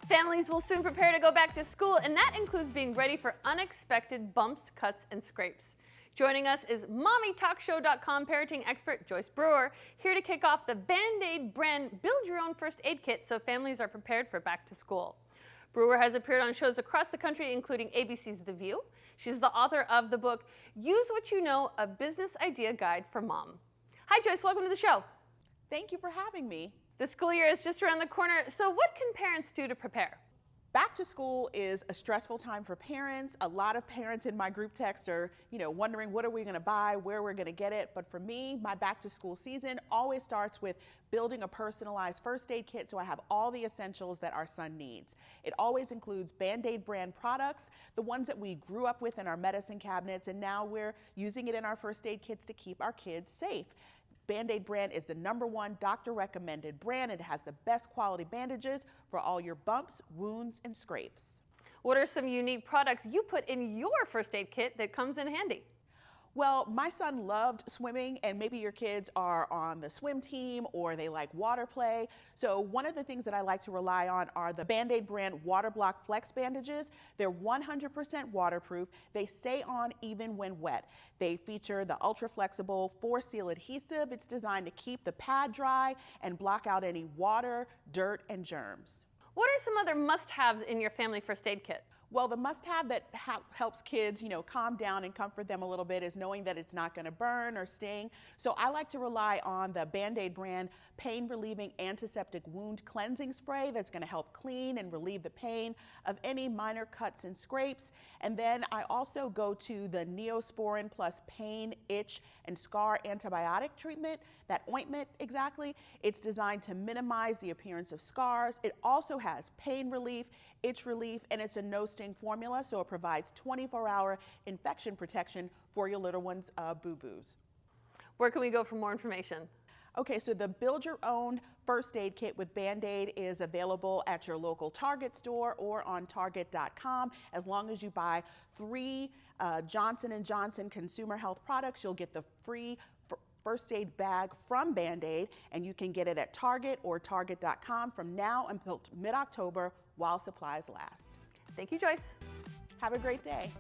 Families will soon prepare to go back to school, and that includes being ready for unexpected bumps, cuts, and scrapes. Joining us is MommyTalkShow.com parenting expert Joyce Brewer, here to kick off the Band-Aid brand Build Your Own First Aid Kit so families are prepared for back to school. Brewer has appeared on shows across the country, including ABC's The View. She's the author of the book, Use What You Know, A Business Idea Guide for Mom. Hi Joyce, welcome to the show. Thank you for having me. The school year is just around the corner, so what can parents do to prepare? Back to school is a stressful time for parents. A lot of parents in my group text are, wondering what are we going to buy, where we're going to get it. But for me, my back to school season always starts with building a personalized first aid kit so I have all the essentials that our son needs. It always includes Band-Aid brand products, the ones that we grew up with in our medicine cabinets, and now we're using it in our first aid kits to keep our kids safe. Band-Aid brand is the #1 doctor recommended brand. It has the best quality bandages for all your bumps, wounds, and scrapes. What are some unique products you put in your first aid kit that comes in handy? Well, my son loved swimming, and maybe your kids are on the swim team or they like water play. So one of the things that I like to rely on are the Band-Aid brand Water Block Flex bandages. They're 100% waterproof. They stay on even when wet. They feature the ultra flexible 4-seal adhesive. It's designed to keep the pad dry and block out any water, dirt, and germs. What are some other must-haves in your family first aid kit? Well, the must-have that helps kids, calm down and comfort them a little bit is knowing that it's not going to burn or sting. So I like to rely on the Band-Aid brand pain-relieving antiseptic wound cleansing spray that's going to help clean and relieve the pain of any minor cuts and scrapes. And then I also go to the Neosporin plus pain, itch, and scar antibiotic treatment, that ointment exactly. It's designed to minimize the appearance of scars. It also has pain relief, itch relief, and it's a no-sting formula, so it provides 24-hour infection protection for your little one's boo-boos. Where can we go for more information? Okay, so the Build Your Own First Aid Kit with Band-Aid is available at your local Target store or on Target.com. As long as you buy 3 Johnson & Johnson consumer health products, you'll get the free first aid bag from Band-Aid, and you can get it at Target or Target.com from now until mid-October while supplies last. Thank you, Joyce. Have a great day.